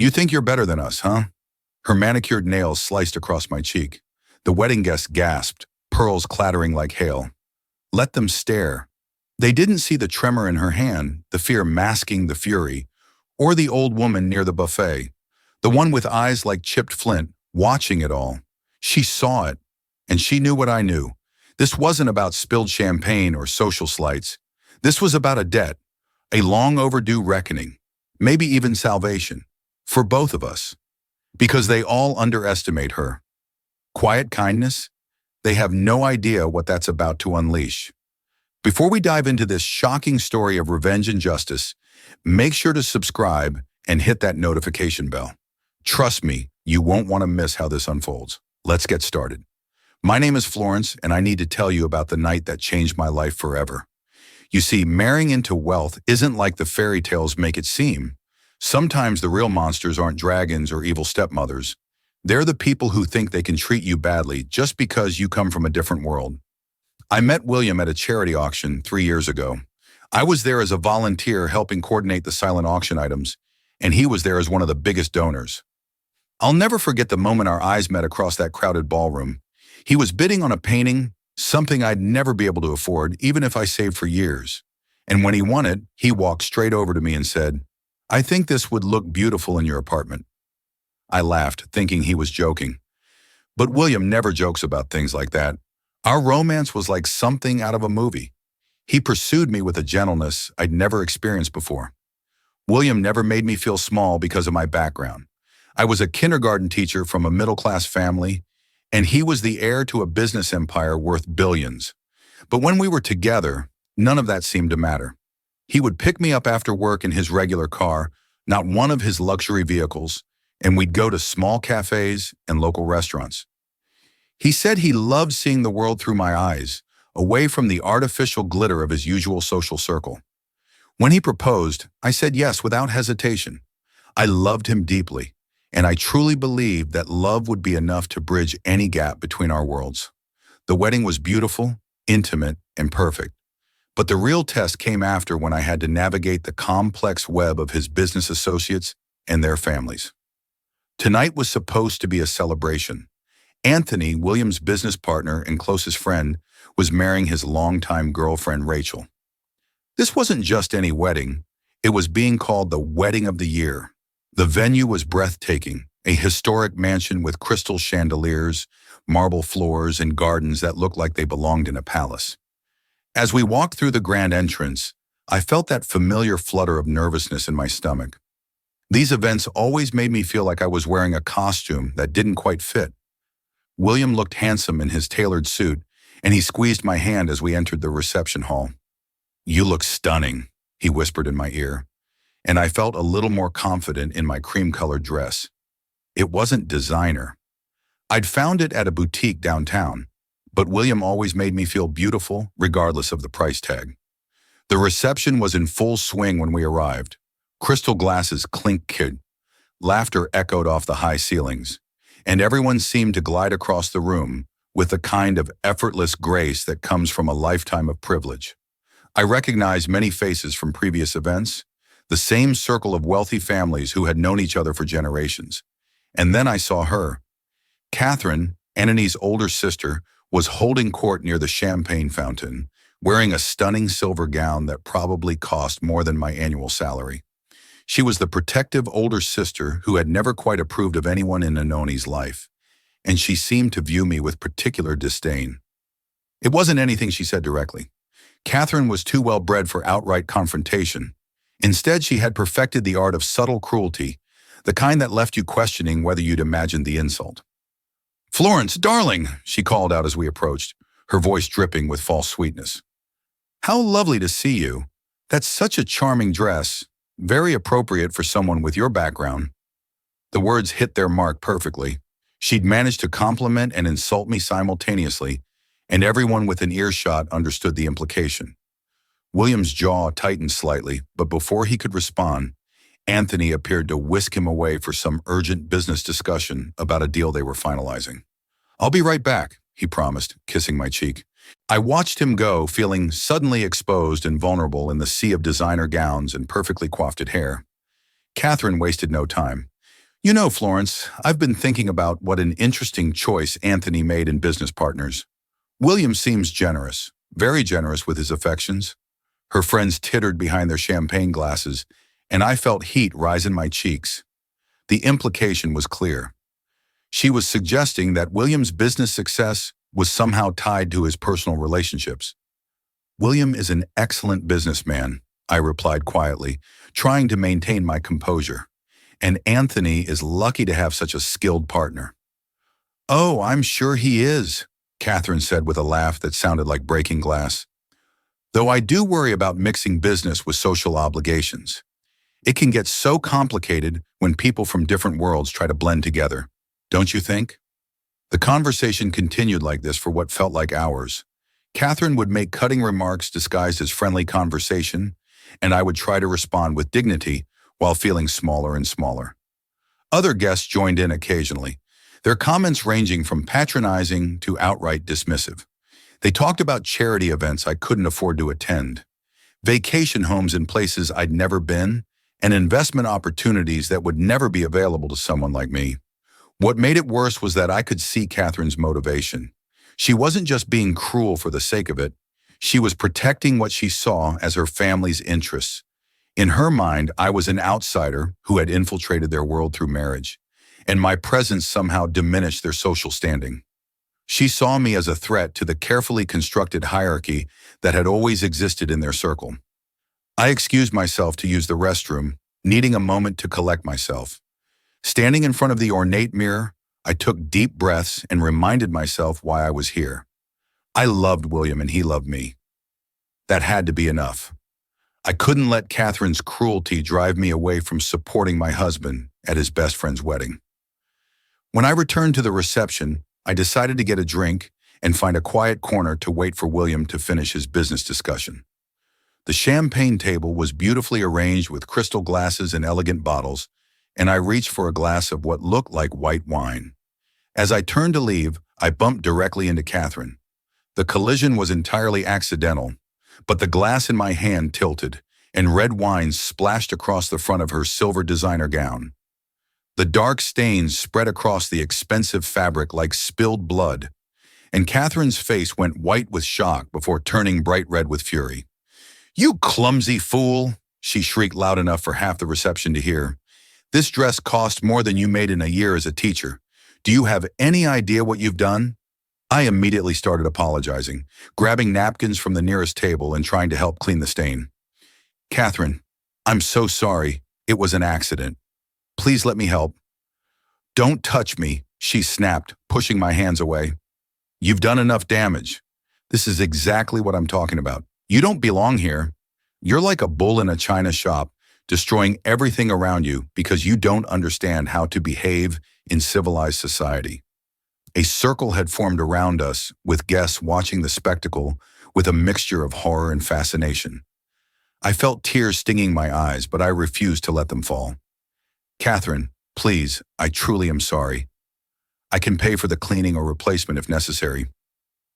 You think you're better than us, huh? Her manicured nails sliced across my cheek. The wedding guests gasped, pearls clattering like hail. Let them stare. They didn't see the tremor in her hand, the fear masking the fury, or the old woman near the buffet, the one with eyes like chipped flint, watching it all. She saw it, and she knew what I knew. This wasn't about spilled champagne or social slights. This was about a debt, a long overdue reckoning, maybe even salvation, for both of us. Because they all underestimate her. Quiet kindness? They have no idea what that's about to unleash. Before we dive into this shocking story of revenge and justice, make sure to subscribe and hit that notification bell. Trust me, you won't want to miss how this unfolds. Let's get started. My name is Florence, and I need to tell you about the night that changed my life forever. You see, marrying into wealth isn't like the fairy tales make it seem. Sometimes the real monsters aren't dragons or evil stepmothers. They're the people who think they can treat you badly just because you come from a different world. I met William at a charity auction 3 years ago. I was there as a volunteer helping coordinate the silent auction items, and he was there as one of the biggest donors. I'll never forget the moment our eyes met across that crowded ballroom. He was bidding on a painting, something I'd never be able to afford, even if I saved for years. And when he won it, he walked straight over to me and said, "I think this would look beautiful in your apartment." I laughed, thinking he was joking. But William never jokes about things like that. Our romance was like something out of a movie. He pursued me with a gentleness I'd never experienced before. William never made me feel small because of my background. I was a kindergarten teacher from a middle-class family, and he was the heir to a business empire worth billions. But when we were together, none of that seemed to matter. He would pick me up after work in his regular car, not one of his luxury vehicles, and we'd go to small cafes and local restaurants. He said he loved seeing the world through my eyes, away from the artificial glitter of his usual social circle. When he proposed, I said yes without hesitation. I loved him deeply, and I truly believed that love would be enough to bridge any gap between our worlds. The wedding was beautiful, intimate, and perfect. But the real test came after, when I had to navigate the complex web of his business associates and their families. Tonight was supposed to be a celebration. Anthony, William's business partner and closest friend, was marrying his longtime girlfriend, Rachel. This wasn't just any wedding. It was being called the wedding of the year. The venue was breathtaking, a historic mansion with crystal chandeliers, marble floors, and gardens that looked like they belonged in a palace. As we walked through the grand entrance, I felt that familiar flutter of nervousness in my stomach. These events always made me feel like I was wearing a costume that didn't quite fit. William looked handsome in his tailored suit, and he squeezed my hand as we entered the reception hall. "You look stunning," he whispered in my ear, and I felt a little more confident in my cream-colored dress. It wasn't designer. I'd found it at a boutique downtown, but William always made me feel beautiful regardless of the price tag. The reception was in full swing when we arrived. Crystal glasses clinked, laughter echoed off the high ceilings, and everyone seemed to glide across the room with the kind of effortless grace that comes from a lifetime of privilege. I recognized many faces from previous events, the same circle of wealthy families who had known each other for generations. And then I saw her. Catherine, Anani's older sister, was holding court near the champagne fountain, wearing a stunning silver gown that probably cost more than my annual salary. She was the protective older sister who had never quite approved of anyone in Anoni's life, and she seemed to view me with particular disdain. It wasn't anything she said directly. Catherine was too well bred for outright confrontation. Instead, she had perfected the art of subtle cruelty, the kind that left you questioning whether you'd imagined the insult. "Florence, darling," she called out as we approached, her voice dripping with false sweetness. "How lovely to see you. That's such a charming dress. Very appropriate for someone with your background." The words hit their mark perfectly. She'd managed to compliment and insult me simultaneously, and everyone within earshot understood the implication. William's jaw tightened slightly, but before he could respond, Anthony appeared to whisk him away for some urgent business discussion about a deal they were finalizing. "I'll be right back," he promised, kissing my cheek. I watched him go, feeling suddenly exposed and vulnerable in the sea of designer gowns and perfectly coiffed hair. Catherine wasted no time. You know, Florence, I've been thinking about what an interesting choice Anthony made in business partners. William seems generous, very generous with his affections. Her friends tittered behind their champagne glasses, and I felt heat rise in my cheeks. The implication was clear. She was suggesting that William's business success was somehow tied to his personal relationships. William is an excellent businessman, I replied quietly, trying to maintain my composure. And Anthony is lucky to have such a skilled partner. Oh, I'm sure he is, Catherine said with a laugh that sounded like breaking glass. Though I do worry about mixing business with social obligations. It can get so complicated when people from different worlds try to blend together. Don't you think? The conversation continued like this for what felt like hours. Catherine would make cutting remarks disguised as friendly conversation, and I would try to respond with dignity while feeling smaller and smaller. Other guests joined in occasionally, their comments ranging from patronizing to outright dismissive. They talked about charity events I couldn't afford to attend, vacation homes in places I'd never been, and investment opportunities that would never be available to someone like me. What made it worse was that I could see Catherine's motivation. She wasn't just being cruel for the sake of it. She was protecting what she saw as her family's interests. In her mind, I was an outsider who had infiltrated their world through marriage, and my presence somehow diminished their social standing. She saw me as a threat to the carefully constructed hierarchy that had always existed in their circle. I excused myself to use the restroom, needing a moment to collect myself. Standing in front of the ornate mirror, I took deep breaths and reminded myself why I was here. I loved William and he loved me. That had to be enough. I couldn't let Catherine's cruelty drive me away from supporting my husband at his best friend's wedding. When I returned to the reception, I decided to get a drink and find a quiet corner to wait for William to finish his business discussion. The champagne table was beautifully arranged with crystal glasses and elegant bottles, and I reached for a glass of what looked like white wine. As I turned to leave, I bumped directly into Catherine. The collision was entirely accidental, but the glass in my hand tilted, and red wine splashed across the front of her silver designer gown. The dark stains spread across the expensive fabric like spilled blood, and Catherine's face went white with shock before turning bright red with fury. "You clumsy fool!" she shrieked loud enough for half the reception to hear. "This dress cost more than you made in a year as a teacher. Do you have any idea what you've done?" I immediately started apologizing, grabbing napkins from the nearest table and trying to help clean the stain. "Catherine, I'm so sorry. It was an accident. Please let me help." "Don't touch me," she snapped, pushing my hands away. "You've done enough damage. This is exactly what I'm talking about. You don't belong here. You're like a bull in a china shop, destroying everything around you because you don't understand how to behave in civilized society." A circle had formed around us, with guests watching the spectacle with a mixture of horror and fascination. I felt tears stinging my eyes, but I refused to let them fall. "Catherine, please, I truly am sorry. I can pay for the cleaning or replacement if necessary."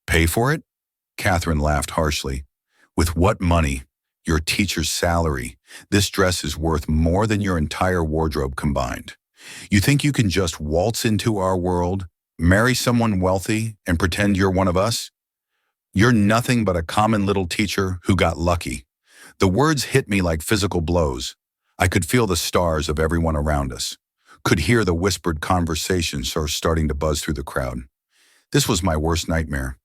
"Pay for it?" Catherine laughed harshly. "With what money? Your teacher's salary. This dress is worth more than your entire wardrobe combined. You think you can just waltz into our world, marry someone wealthy, and pretend you're one of us? You're nothing but a common little teacher who got lucky." The words hit me like physical blows. I could feel the stars of everyone around us, could hear the whispered conversations starting to buzz through the crowd. This was my worst nightmare.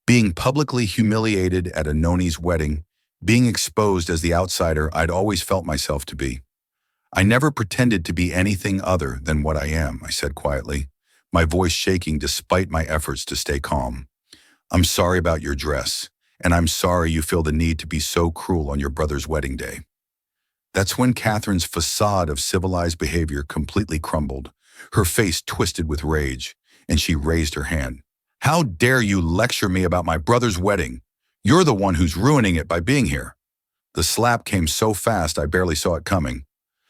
Being publicly humiliated at a noni's wedding, being exposed as the outsider I'd always felt myself to be. "I never pretended to be anything other than what I am," I said quietly, my voice shaking despite my efforts to stay calm. "I'm sorry about your dress, and I'm sorry you feel the need to be so cruel on your brother's wedding day." That's when Catherine's facade of civilized behavior completely crumbled. Her face twisted with rage, and she raised her hand. "How dare you lecture me about my brother's wedding? You're the one who's ruining it by being here." The slap came so fast I barely saw it coming.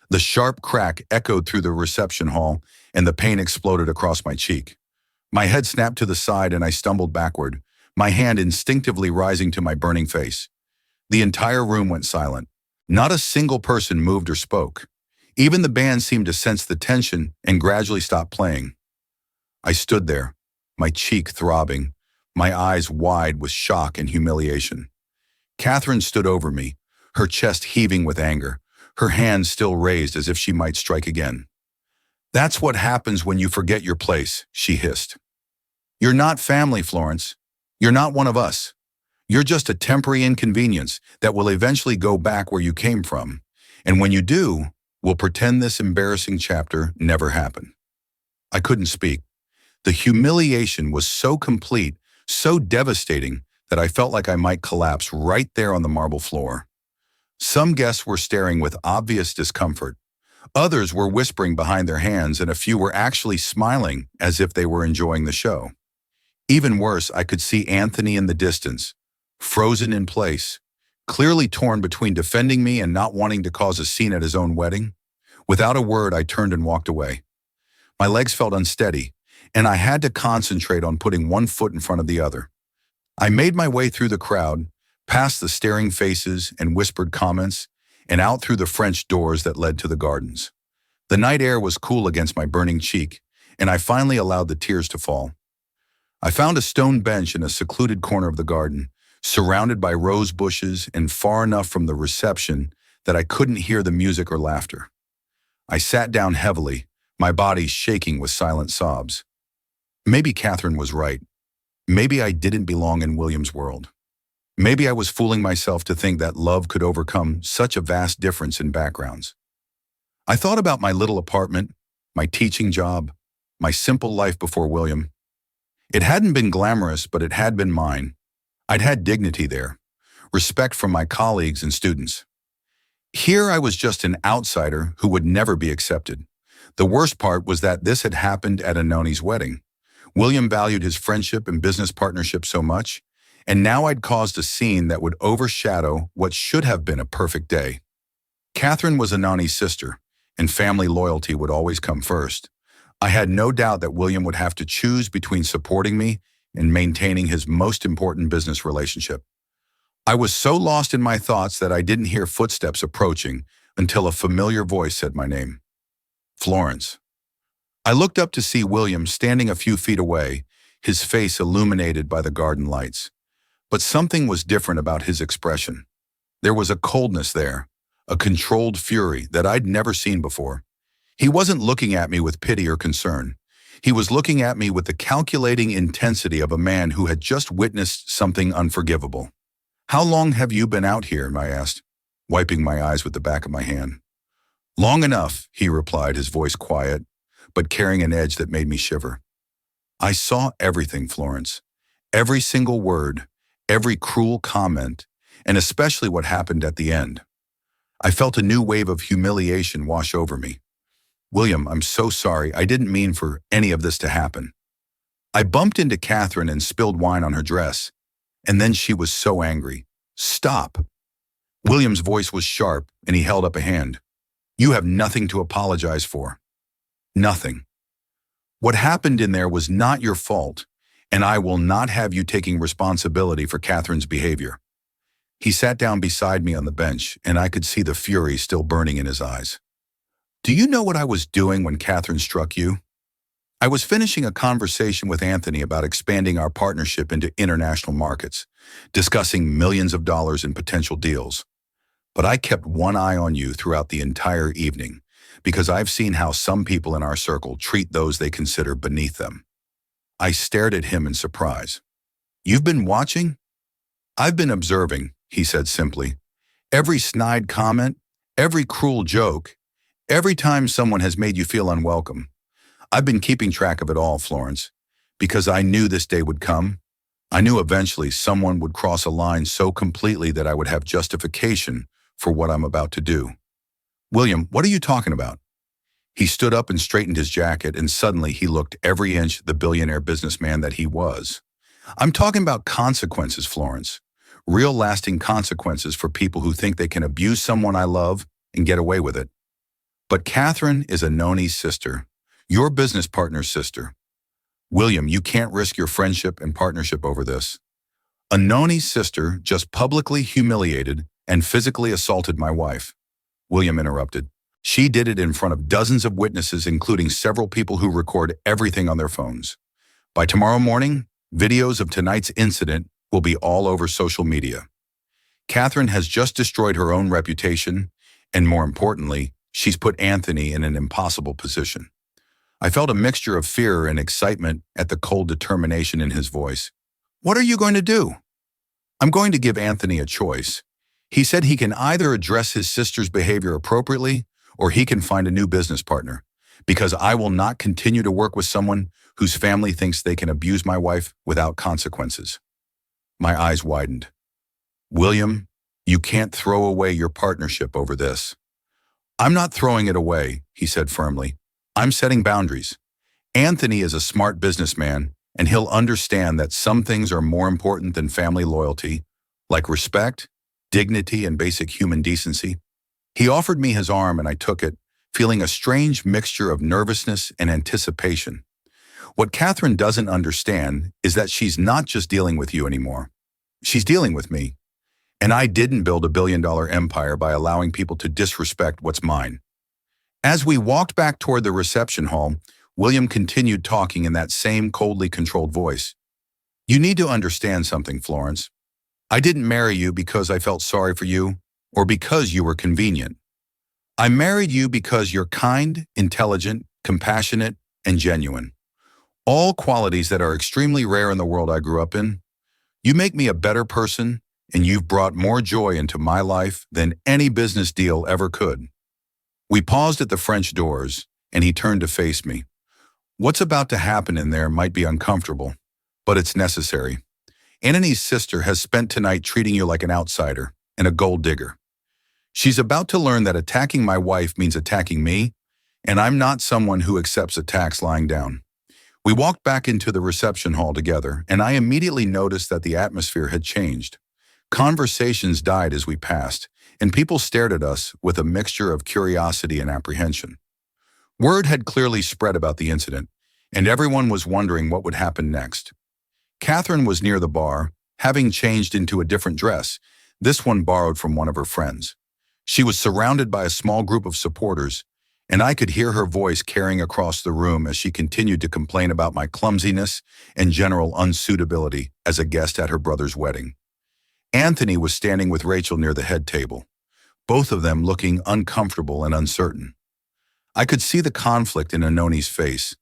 The sharp crack echoed through the reception hall, and the pain exploded across my cheek. My head snapped to the side and I stumbled backward, my hand instinctively rising to my burning face. The entire room went silent. Not a single person moved or spoke. Even the band seemed to sense the tension and gradually stopped playing. I stood there, my cheek throbbing, my eyes wide with shock and humiliation. Catherine stood over me, her chest heaving with anger, her hands still raised as if she might strike again. "That's what happens when you forget your place," she hissed. "You're not family, Florence. You're not one of us. You're just a temporary inconvenience that will eventually go back where you came from. And when you do, we'll pretend this embarrassing chapter never happened." I couldn't speak. The humiliation was so complete, so devastating, that I felt like I might collapse right there on the marble floor. Some guests were staring with obvious discomfort. Others were whispering behind their hands, and a few were actually smiling as if they were enjoying the show. Even worse, I could see Anthony in the distance, frozen in place, clearly torn between defending me and not wanting to cause a scene at his own wedding. Without a word, I turned and walked away. My legs felt unsteady, and I had to concentrate on putting one foot in front of the other. I made my way through the crowd, past the staring faces and whispered comments, and out through the French doors that led to the gardens. The night air was cool against my burning cheek, and I finally allowed the tears to fall. I found a stone bench in a secluded corner of the garden, surrounded by rose bushes and far enough from the reception that I couldn't hear the music or laughter. I sat down heavily, my body shaking with silent sobs. Maybe Catherine was right. Maybe I didn't belong in William's world. Maybe I was fooling myself to think that love could overcome such a vast difference in backgrounds. I thought about my little apartment, my teaching job, my simple life before William. It hadn't been glamorous, but it had been mine. I'd had dignity there, respect from my colleagues and students. Here I was just an outsider who would never be accepted. The worst part was that this had happened at Anoni's wedding. William valued his friendship and business partnership so much, and now I'd caused a scene that would overshadow what should have been a perfect day. Catherine was Anoni's sister, and family loyalty would always come first. I had no doubt that William would have to choose between supporting me and maintaining his most important business relationship. I was so lost in my thoughts that I didn't hear footsteps approaching until a familiar voice said my name. "Florence." I looked up to see William standing a few feet away, his face illuminated by the garden lights. But something was different about his expression. There was a coldness there, a controlled fury that I'd never seen before. He wasn't looking at me with pity or concern. He was looking at me with the calculating intensity of a man who had just witnessed something unforgivable. "How long have you been out here?" I asked, wiping my eyes with the back of my hand. "Long enough," he replied, his voice quiet, but carrying an edge that made me shiver. "I saw everything, Florence. Every single word, every cruel comment, and especially what happened at the end. I felt a new wave of humiliation wash over me. William, I'm so sorry. I didn't mean for any of this to happen." I bumped into Catherine and spilled wine on her dress, and then she was so angry. "Stop." William's voice was sharp, and he held up a hand. "You have nothing to apologize for. Nothing. What happened in there was not your fault, and I will not have you taking responsibility for Catherine's behavior." He sat down beside me on the bench, and I could see the fury still burning in his eyes. "Do you know what I was doing when Catherine struck you?" I was finishing a conversation with Anthony about expanding our partnership into international markets, discussing millions of dollars in potential deals. But I kept one eye on you throughout the entire evening, because I've seen how some people in our circle treat those they consider beneath them. I stared at him in surprise. "You've been watching?" "I've been observing," he said simply. "Every snide comment, every cruel joke, every time someone has made you feel unwelcome. I've been keeping track of it all, Florence, because I knew this day would come. I knew eventually someone would cross a line so completely that I would have justification for what I'm about to do." "William, what are you talking about?" He stood up and straightened his jacket, and suddenly he looked every inch the billionaire businessman that he was. "I'm talking about consequences, Florence. Real lasting consequences for people who think they can abuse someone I love and get away with it. But Catherine is Anoni's sister, your business partner's sister. William, you can't risk your friendship and partnership over this. Anoni's sister just publicly humiliated and physically assaulted my wife." William interrupted. She did it in front of dozens of witnesses, including several people who record everything on their phones. By tomorrow morning, videos of tonight's incident will be all over social media. Catherine has just destroyed her own reputation, and more importantly, she's put Anthony in an impossible position. I felt a mixture of fear and excitement at the cold determination in his voice. What are you going to do? I'm going to give Anthony a choice. He said he can either address his sister's behavior appropriately or he can find a new business partner, because I will not continue to work with someone whose family thinks they can abuse my wife without consequences. My eyes widened. William, you can't throw away your partnership over this. I'm not throwing it away, he said firmly. I'm setting boundaries. Anthony is a smart businessman, and he'll understand that some things are more important than family loyalty, like respect, dignity, and basic human decency. He offered me his arm and I took it, feeling a strange mixture of nervousness and anticipation. What Catherine doesn't understand is that she's not just dealing with you anymore. She's dealing with me. And I didn't build a billion-dollar empire by allowing people to disrespect what's mine. As we walked back toward the reception hall, William continued talking in that same coldly controlled voice. You need to understand something, Florence. I didn't marry you because I felt sorry for you or because you were convenient. I married you because you're kind, intelligent, compassionate, and genuine. All qualities that are extremely rare in the world I grew up in. You make me a better person, and you've brought more joy into my life than any business deal ever could. We paused at the French doors, and he turned to face me. What's about to happen in there might be uncomfortable, but it's necessary. Anthony's sister has spent tonight treating you like an outsider and a gold digger. She's about to learn that attacking my wife means attacking me, and I'm not someone who accepts attacks lying down. We walked back into the reception hall together, and I immediately noticed that the atmosphere had changed. Conversations died as we passed, and people stared at us with a mixture of curiosity and apprehension. Word had clearly spread about the incident, and everyone was wondering what would happen next. Catherine was near the bar, having changed into a different dress, this one borrowed from one of her friends. She was surrounded by a small group of supporters, and I could hear her voice carrying across the room as she continued to complain about my clumsiness and general unsuitability as a guest at her brother's wedding. Anthony was standing with Rachel near the head table, both of them looking uncomfortable and uncertain. I could see the conflict in Anoni's face,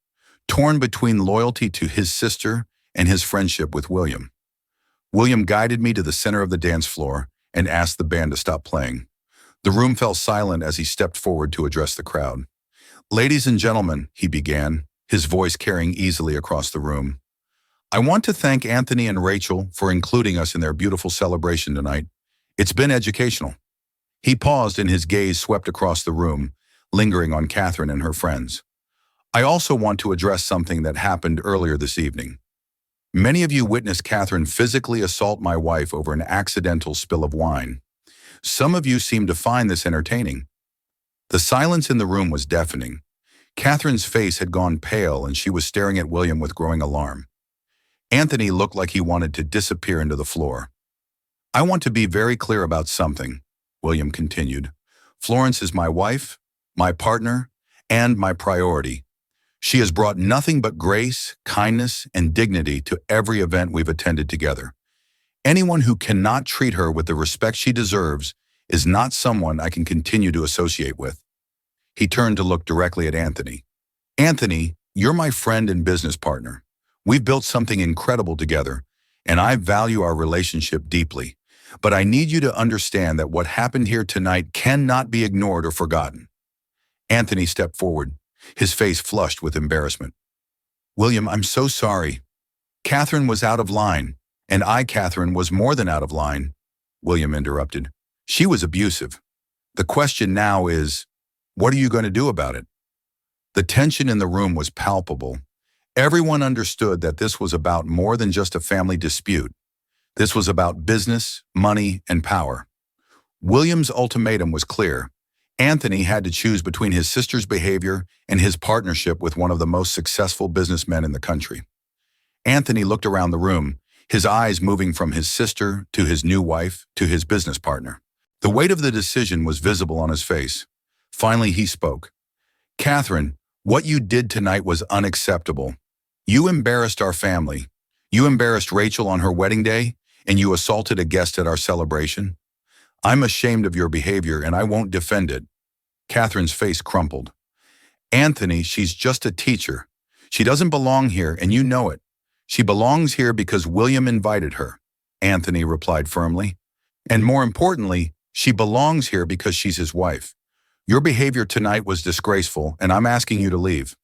torn between loyalty to his sister and his friendship with William. William guided me to the center of the dance floor and asked the band to stop playing. The room fell silent as he stepped forward to address the crowd. Ladies and gentlemen, he began, his voice carrying easily across the room. I want to thank Anthony and Rachel for including us in their beautiful celebration tonight. It's been educational. He paused and his gaze swept across the room, lingering on Catherine and her friends. I also want to address something that happened earlier this evening. Many of you witnessed Catherine physically assault my wife over an accidental spill of wine. Some of you seem to find this entertaining. The silence in the room was deafening. Catherine's face had gone pale and she was staring at William with growing alarm. Anthony looked like he wanted to disappear into the floor. I want to be very clear about something, William continued. Florence is my wife, my partner, and my priority. She has brought nothing but grace, kindness, and dignity to every event we've attended together. Anyone who cannot treat her with the respect she deserves is not someone I can continue to associate with. He turned to look directly at Anthony. Anthony, you're my friend and business partner. We've built something incredible together, and I value our relationship deeply. But I need you to understand that what happened here tonight cannot be ignored or forgotten. Anthony stepped forward, his face flushed with embarrassment. William, I'm so sorry. Catherine was out of line. And Catherine, was more than out of line, William interrupted. She was abusive. The question now is, what are you going to do about it? The tension in the room was palpable. Everyone understood that this was about more than just a family dispute. This was about business, money, and power. William's ultimatum was clear. Anthony had to choose between his sister's behavior and his partnership with one of the most successful businessmen in the country. Anthony looked around the room, his eyes moving from his sister to his new wife to his business partner. The weight of the decision was visible on his face. Finally, he spoke. Catherine, what you did tonight was unacceptable. You embarrassed our family. You embarrassed Rachel on her wedding day, and you assaulted a guest at our celebration. I'm ashamed of your behavior, and I won't defend it. Catherine's face crumpled. Anthony, she's just a teacher. She doesn't belong here, and you know it. She belongs here because William invited her, Anthony replied firmly. And more importantly, she belongs here because she's his wife. Your behavior tonight was disgraceful, and I'm asking you to leave.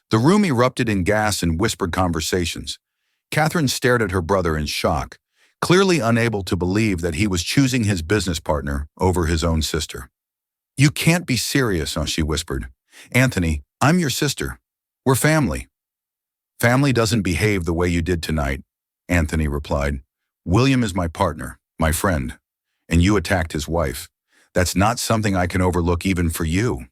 The room erupted in gas and whispered conversations. Catherine stared at her brother in shock, clearly unable to believe that he was choosing his business partner over his own sister. You can't be serious, she whispered. Anthony, I'm your sister. We're family. Family doesn't behave the way you did tonight, Anthony replied. William is my partner, my friend, and you attacked his wife. That's not something I can overlook even for you.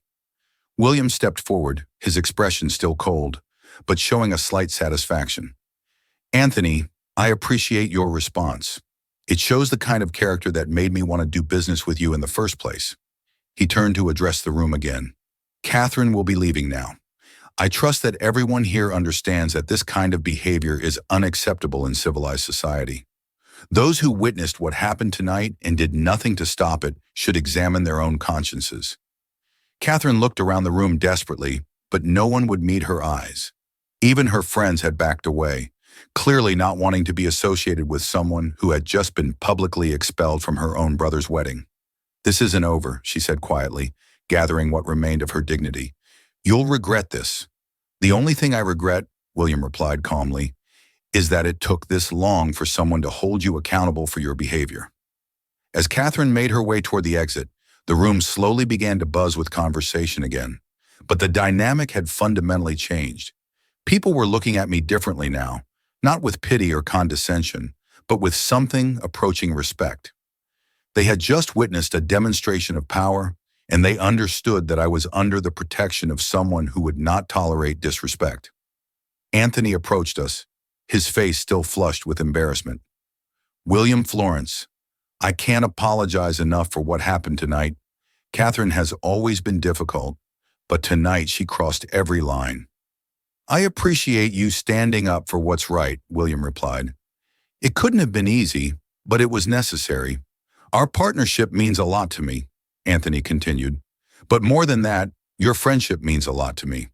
William stepped forward, his expression still cold, but showing a slight satisfaction. Anthony, I appreciate your response. It shows the kind of character that made me want to do business with you in the first place. He turned to address the room again. Catherine will be leaving now. I trust that everyone here understands that this kind of behavior is unacceptable in civilized society. Those who witnessed what happened tonight and did nothing to stop it should examine their own consciences. Catherine looked around the room desperately, but no one would meet her eyes. Even her friends had backed away, clearly not wanting to be associated with someone who had just been publicly expelled from her own brother's wedding. This isn't over, she said quietly, gathering what remained of her dignity. You'll regret this. The only thing I regret, William replied calmly, is that it took this long for someone to hold you accountable for your behavior. As Catherine made her way toward the exit, the room slowly began to buzz with conversation again. But the dynamic had fundamentally changed. People were looking at me differently now, not with pity or condescension, but with something approaching respect. They had just witnessed a demonstration of power, and they understood that I was under the protection of someone who would not tolerate disrespect. Anthony approached us, his face still flushed with embarrassment. William Florence, I can't apologize enough for what happened tonight. Catherine has always been difficult, but tonight she crossed every line. I appreciate you standing up for what's right, William replied. It couldn't have been easy, but it was necessary. Our partnership means a lot to me, Anthony continued. But more than that, your friendship means a lot to me.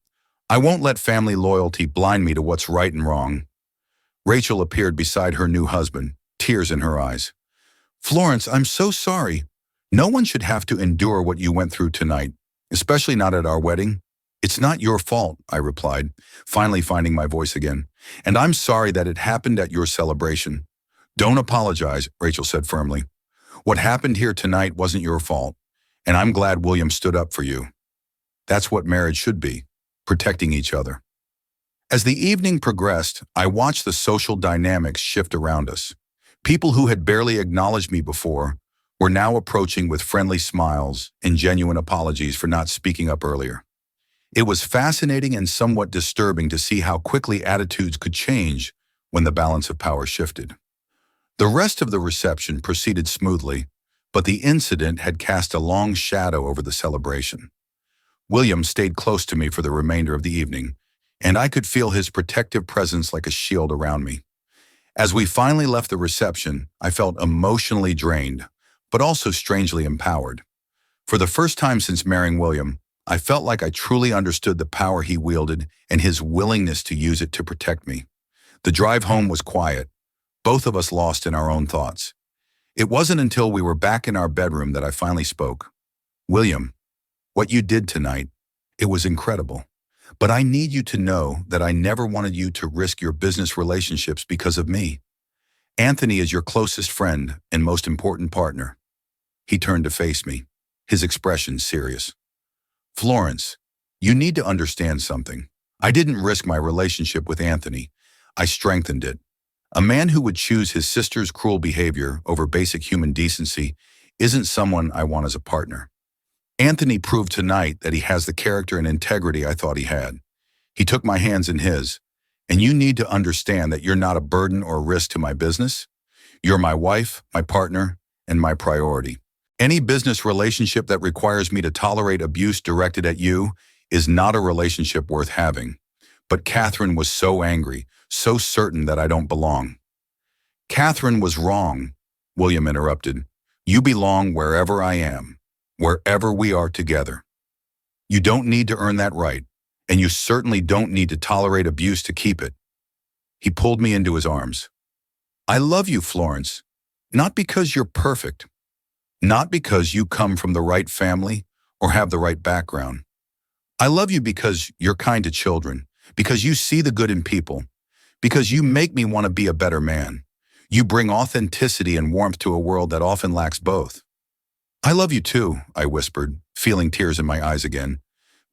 I won't let family loyalty blind me to what's right and wrong. Rachel appeared beside her new husband, tears in her eyes. Florence, I'm so sorry. No one should have to endure what you went through tonight, especially not at our wedding. It's not your fault, I replied, finally finding my voice again. And I'm sorry that it happened at your celebration. Don't apologize, Rachel said firmly. What happened here tonight wasn't your fault, and I'm glad William stood up for you. That's what marriage should be, protecting each other. As the evening progressed, I watched the social dynamics shift around us. People who had barely acknowledged me before were now approaching with friendly smiles and genuine apologies for not speaking up earlier. It was fascinating and somewhat disturbing to see how quickly attitudes could change when the balance of power shifted. The rest of the reception proceeded smoothly, but the incident had cast a long shadow over the celebration. William stayed close to me for the remainder of the evening, and I could feel his protective presence like a shield around me. As we finally left the reception, I felt emotionally drained, but also strangely empowered. For the first time since marrying William, I felt like I truly understood the power he wielded and his willingness to use it to protect me. The drive home was quiet, both of us lost in our own thoughts. It wasn't until we were back in our bedroom that I finally spoke. William, what you did tonight, it was incredible. But I need you to know that I never wanted you to risk your business relationships because of me. Anthony is your closest friend and most important partner. He turned to face me, his expression serious. Florence, you need to understand something. I didn't risk my relationship with Anthony. I strengthened it. A man who would choose his sister's cruel behavior over basic human decency isn't someone I want as a partner. Anthony proved tonight that he has the character and integrity I thought he had. He took my hands in his, and you need to understand that you're not a burden or risk to my business. You're my wife, my partner, and my priority. Any business relationship that requires me to tolerate abuse directed at you is not a relationship worth having. But Catherine was so angry, so certain that I don't belong. Catherine was wrong, William interrupted. You belong wherever I am, wherever we are together. You don't need to earn that right, and you certainly don't need to tolerate abuse to keep it. He pulled me into his arms. I love you, Florence, not because you're perfect, not because you come from the right family or have the right background. I love you because you're kind to children, because you see the good in people, because you make me want to be a better man. You bring authenticity and warmth to a world that often lacks both. I love you too, I whispered, feeling tears in my eyes again.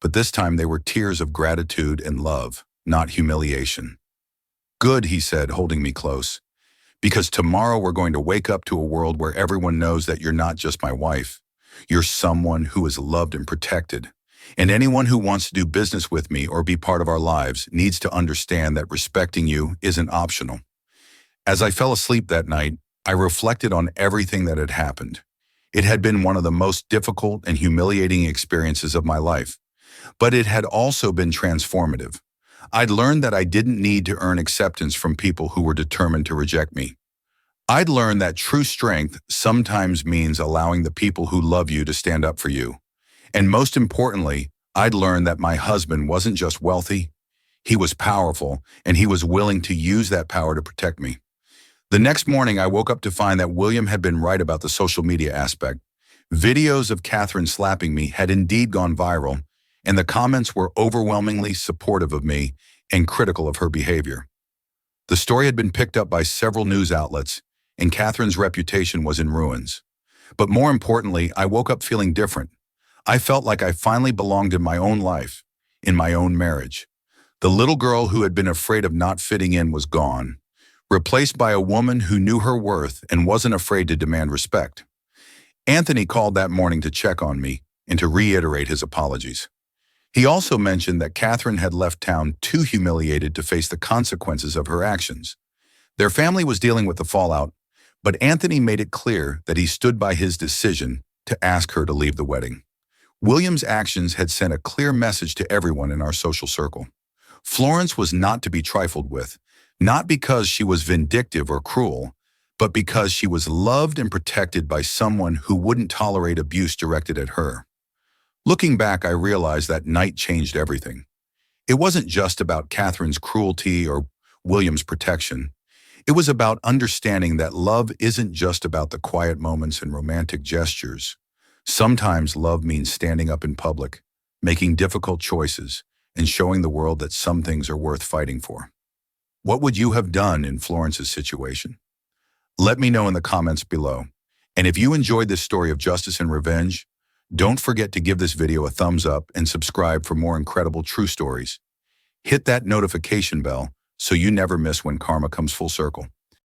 But this time they were tears of gratitude and love, not humiliation. Good, he said, holding me close. Because tomorrow we're going to wake up to a world where everyone knows that you're not just my wife. You're someone who is loved and protected. And anyone who wants to do business with me or be part of our lives needs to understand that respecting you isn't optional. As I fell asleep that night, I reflected on everything that had happened. It had been one of the most difficult and humiliating experiences of my life, but it had also been transformative. I'd learned that I didn't need to earn acceptance from people who were determined to reject me. I'd learned that true strength sometimes means allowing the people who love you to stand up for you. And most importantly, I'd learned that my husband wasn't just wealthy, he was powerful, and he was willing to use that power to protect me. The next morning, I woke up to find that William had been right about the social media aspect. Videos of Catherine slapping me had indeed gone viral, and the comments were overwhelmingly supportive of me and critical of her behavior. The story had been picked up by several news outlets, and Catherine's reputation was in ruins. But more importantly, I woke up feeling different. I felt like I finally belonged in my own life, in my own marriage. The little girl who had been afraid of not fitting in was gone, replaced by a woman who knew her worth and wasn't afraid to demand respect. Anthony called that morning to check on me and to reiterate his apologies. He also mentioned that Catherine had left town too humiliated to face the consequences of her actions. Their family was dealing with the fallout, but Anthony made it clear that he stood by his decision to ask her to leave the wedding. William's actions had sent a clear message to everyone in our social circle. Florence was not to be trifled with, not because she was vindictive or cruel, but because she was loved and protected by someone who wouldn't tolerate abuse directed at her. Looking back, I realized that night changed everything. It wasn't just about Catherine's cruelty or William's protection. It was about understanding that love isn't just about the quiet moments and romantic gestures. Sometimes love means standing up in public, making difficult choices, and showing the world that some things are worth fighting for. What would you have done in Florence's situation? Let me know in the comments below. And if you enjoyed this story of justice and revenge, don't forget to give this video a thumbs up and subscribe for more incredible true stories. Hit that notification bell so you never miss when karma comes full circle.